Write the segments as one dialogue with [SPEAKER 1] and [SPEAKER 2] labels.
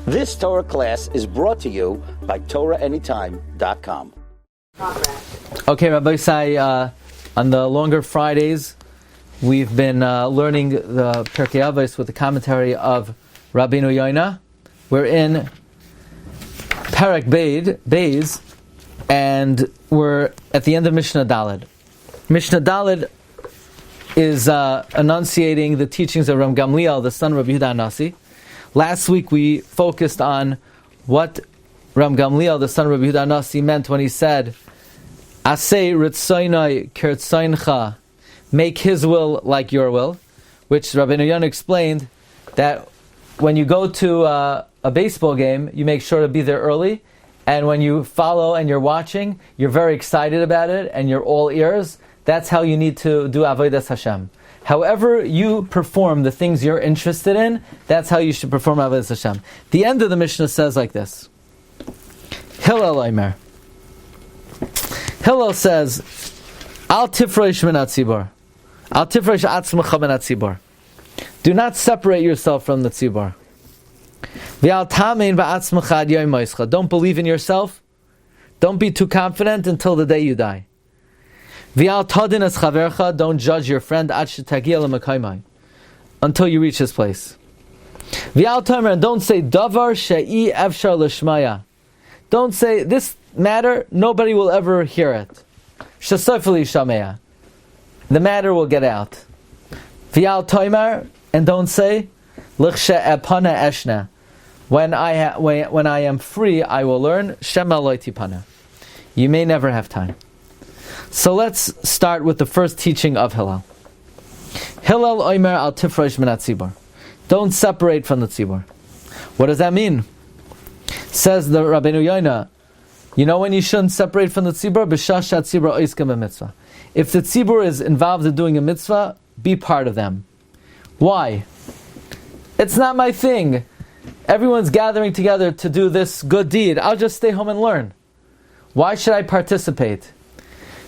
[SPEAKER 1] This Torah class is brought to you by TorahAnytime.com.
[SPEAKER 2] Okay, Rabbi Sai, on the longer Fridays, we've been learning the Pirkei Avos with the commentary of Rabbeinu Yona. We're in Perek Beis, and we're at the end of Mishna Daled. Mishna Daled is enunciating the teachings of Rabbi Gamliel, the son of Rabbi Yehuda HaNasi. Last week we focused on what Rabbi Gamliel, the son of Rabbi Yehuda HaNasi, meant when he said, Asei ritzoinai kertzoincha, make his will like your will, which Rabbeinu Yona explained that when you go to a baseball game, you make sure to be there early, and when you follow and you're watching, you're very excited about it, and you're all ears. That's how you need to do Avodas Hashem. However you perform the things you're interested in, that's how you should perform Avodas Hashem. The end of the Mishnah says like this. Hillel Omer. Hillel says, Al tifresh min hatzibor. Al tifresh atzmecha min hatzibor. Do not separate yourself from the tzibor. V'al tamein v'atzmecha ad yom moischa. Don't believe in yourself. Don't be too confident until the day you die. V'al tadin es chavercha. Don't judge your friend ad shetagia l'mekaymai, until you reach his place. V'al tamer, and don't say davar she'i efshar l'shmaya. Don't say this matter, nobody will ever hear it. Shasofeli shameya. The matter will get out. V'al toimer, and don't say l'chshe epana eshna. When I am free, I will learn. Shema lo tipana. You may never have time. So let's start with the first teaching of Hillel. Hillel omer al tifresh min hatzibor. Don't separate from the tzibor. What does that mean? Says the Rabbeinu Yona, you know when you shouldn't separate from the tzibor? B'shas tzibor oiskem b'mitzvah. If the tzibor is involved in doing a mitzvah, be part of them. Why? It's not my thing. Everyone's gathering together to do this good deed. I'll just stay home and learn. Why should I participate?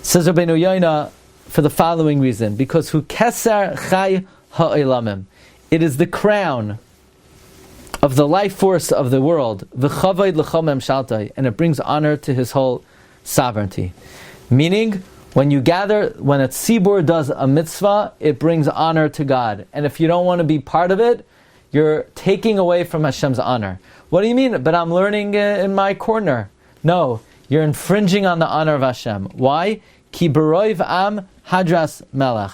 [SPEAKER 2] Says Rabbeinu Yona, for the following reason. Because hu keser chai ha'olamim. It is the crown of the life force of the world. V'chavod l'chol memshaltai. And it brings honor to his whole sovereignty. Meaning, when you gather, when a tzibur does a mitzvah, it brings honor to God. And if you don't want to be part of it, you're taking away from Hashem's honor. What do you mean? But I'm learning in my corner. No, you're infringing on the honor of Hashem. Why? Ki b'roiv am hadras melech.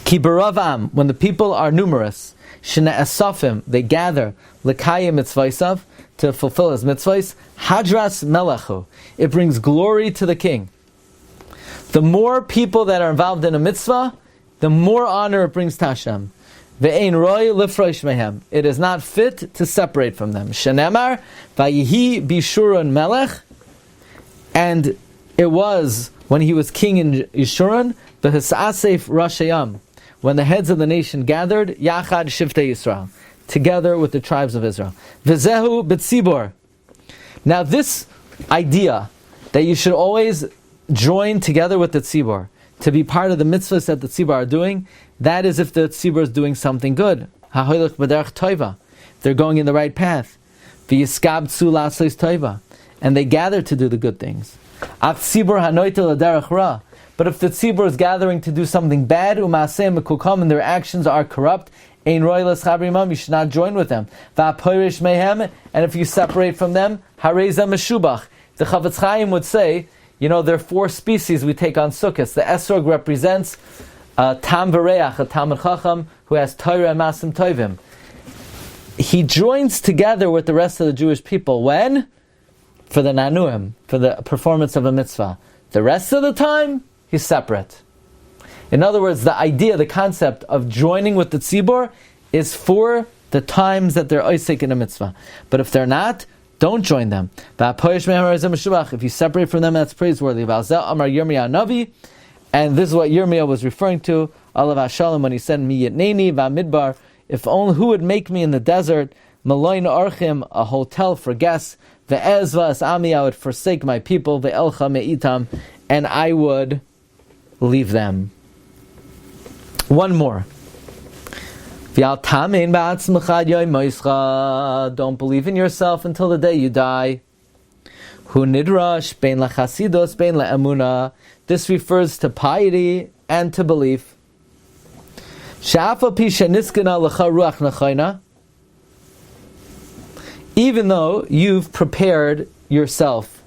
[SPEAKER 2] Ki b'rov am, when the people are numerous, shene esofim, they gather, l'kayim mitzvaysav, to fulfill his mitzvahs, hadras melechu, it brings glory to the king. The more people that are involved in a mitzvah, the more honor it brings to Hashem. Ve'ein roi lifrosh mehem. It is not fit to separate from them. Shenemar vayihi bishurun melech, and it was when he was king in Yeshurun, v'hisasef rashayam, when the heads of the nation gathered, yachad shiftei Yisrael, together with the tribes of Israel. V'zehu b'tzibor. Now this idea that you should always join together with the tzibor, to be part of the mitzvahs that the tzibor are doing, that is if the tzibor is doing something good. Ha'hoilech b'derech toiva. They're going in the right path. V'yiskabtzu la'asleis toiva. And they gather to do the good things. Av tzibor hanoitel l'derech ra. But if the tzibor is gathering to do something bad, u'ma'aseh mekukam, and their actions are corrupt, ein roi l'schabrimam, you should not join with them. Va'poirish mehem, and if you separate from them, hareza meshubach. The Chavetz Chaim would say, you know, there are 4 species we take on Sukkot. The esrog represents tam v'reach, a Talmid Chacham who has Torah and Masim Tovim. He joins together with the rest of the Jewish people. When? For the nanuim, for the performance of a mitzvah. The rest of the time, he's separate. In other words, the idea, the concept of joining with the tzibor is for the times that they're oisek in a mitzvah. But if they're not, don't join them. If you separate from them, that's praiseworthy. And this is what Yirmiyah was referring to, Alav HaShalom, when he said, Mi yitneni v'amidbar, if only who would make me in the desert, Maloin Archim, a hotel for guests, Ve'ezva as ami, I would forsake my people, Ve'elcha me'itam, and I would leave them. One more. Don't believe in yourself until the day you die. This refers to piety and to belief. Even though you've prepared yourself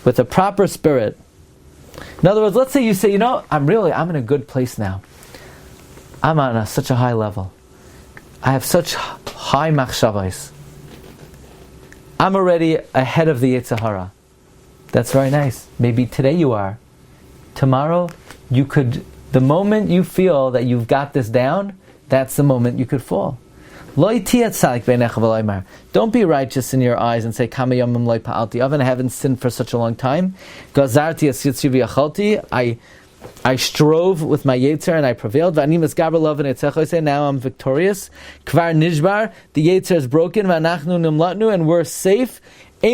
[SPEAKER 2] with a proper spirit. In other words, let's say you say, I'm in a good place now. I'm on such a high level. I have such high machshavos. I'm already ahead of the Yetzer Hara. That's very nice. Maybe today you are. Tomorrow, the moment you feel that you've got this down, that's the moment you could fall. Don't be righteous in your eyes and say, I haven't sinned for such a long time. I strove with my Yetzer and I prevailed. Now I'm victorious. Kvar nishbar, the Yetzer is broken. And we're safe. The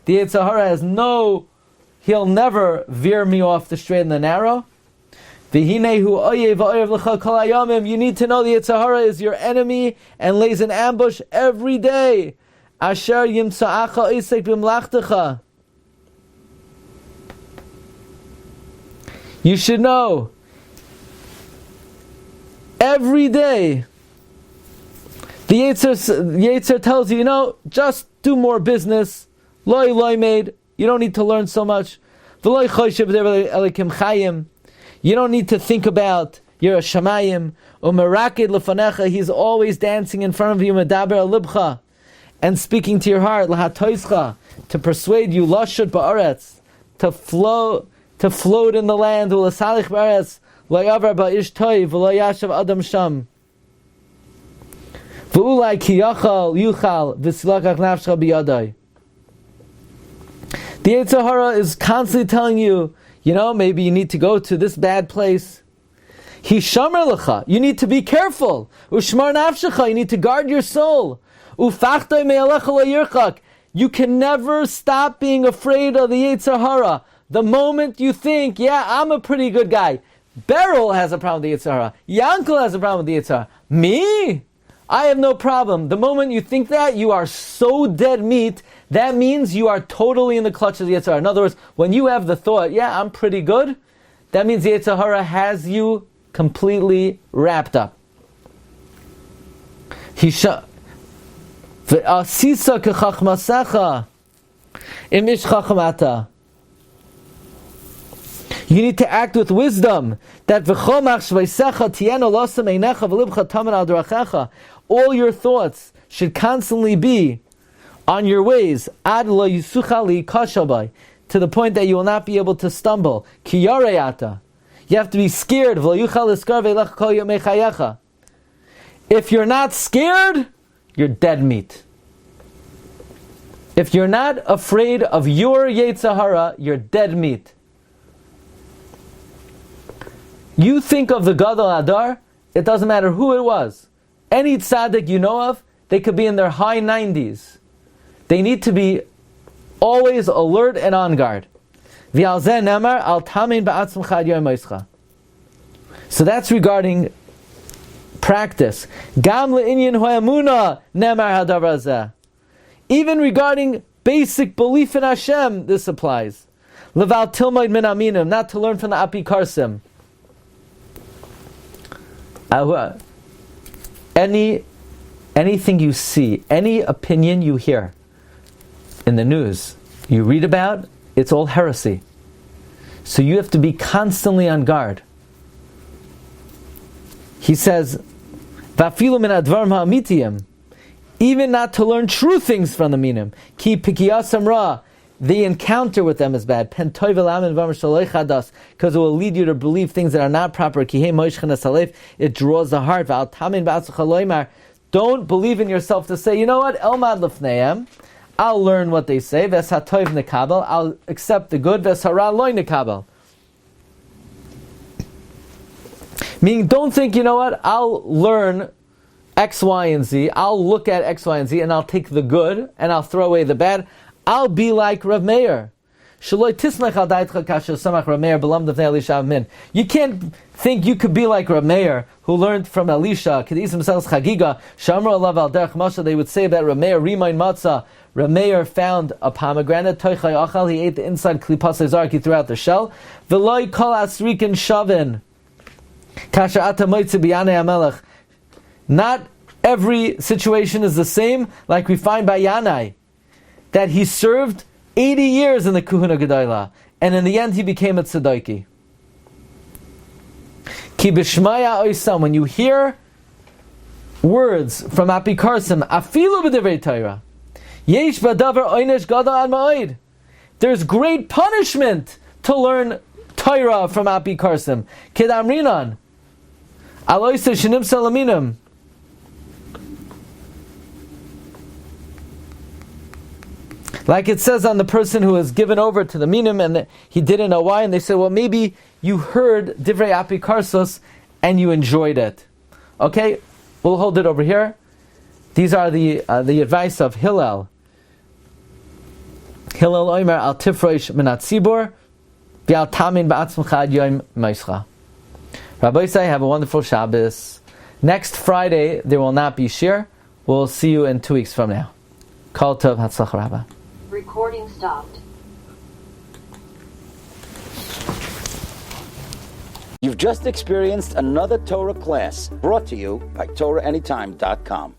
[SPEAKER 2] Yetzer Hara has he'll never veer me off the straight and the narrow. You need to know the Yetzer Hara is your enemy and lays an ambush every day. You should know every day the Yetzer tells you, just do more business. Loy made. You don't need to learn so much. You don't need to think about your shamayim. He's always dancing in front of you, and speaking to your heart, to persuade you, to float in the land, The Yetzer Hara is constantly telling you, maybe you need to go to this bad place. Hishamar lecha, you need to be careful. Ushmar nafshecha, you need to guard your soul. Ufachtai me'alecha lo yirchak, you can never stop being afraid of the Yetzer Hara. The moment you think, I'm a pretty good guy. Beryl has a problem with the Yetzer Hara. Yankel has a problem with the Yetzer Hara. Me? I have no problem. The moment you think that, you are so dead meat, that means you are totally in the clutch of the Yetzer Hara. In other words, when you have the thought, I'm pretty good, that means the Yetzer Hara has you completely wrapped up. Ve'asisa kechachmasecha im ish chachamata. You need to act with wisdom. That all your thoughts should constantly be on your ways, to the point that you will not be able to stumble. You have to be scared. If you're not scared, you're dead meat. If you're not afraid of your Yetzer Hara, you're dead meat. You think of the Gadol Adar, it doesn't matter who it was. Any tzaddik you know of, they could be in their high 90s. They need to be always alert and on guard. So that's regarding practice. Even regarding basic belief in Hashem, this applies. Not to learn from the apikarsim. Anything you see, any opinion you hear in the news, you read about, it's all heresy. So you have to be constantly on guard. He says, even not to learn true things from the minim. Ki pikiyasam ra, the encounter with them is bad. Because it will lead you to believe things that are not proper. It draws the heart. Don't believe in yourself to say, Elmad lefneim, I'll learn what they say. I'll accept the good. Meaning, don't think, I'll learn X, Y, and Z. I'll look at X, Y, and Z, and I'll take the good, and I'll throw away the bad. I'll be like Rabbi Meir. Shaloi tisnach al daitcha kasher samach Rabbi Meir belamd of Elisha min. You can't think you could be like Rabbi Meir, who learned from Elisha, Kedis themselves chagiga, shamru alav al derech masha. They would say about Rabbi Meir, rimayin matzah. Rabbi Meir found a pomegranate, toichay achal, he ate the inside klipas zarki throughout the shell. V'loi kol asrikin shavin. Kasher ata moitzi b'yanei hamelech. Not every situation is the same, like we find by Yanai, that he served 80 years in the Kuhuna Gedolah, and in the end he became a tzedaki. Ki b'shmaya oisam, when you hear words from apikarsim, afilu b'divrei Torah, yesh b'davar oynesh gadol ad ma'od. There's great punishment to learn Torah from apikarsim. Kid amrinan, aloyse shenim salaminim. Like it says on the person who was given over to the minim and he didn't know why, and they said, well, maybe you heard divrei apikarsos and you enjoyed it. Okay, we'll hold it over here. These are the advice of Hillel. Hillel oimer al tifroish minat tzibor v'al tamin ba'atzmcha ad yom meischa. Rabbi say, have a wonderful Shabbos. Next Friday there will not be Shiur. We'll see you in 2 weeks from now. Kol tov, hatzlach rabba.
[SPEAKER 3] Recording stopped.
[SPEAKER 1] You've just experienced another Torah class brought to you by TorahAnytime.com.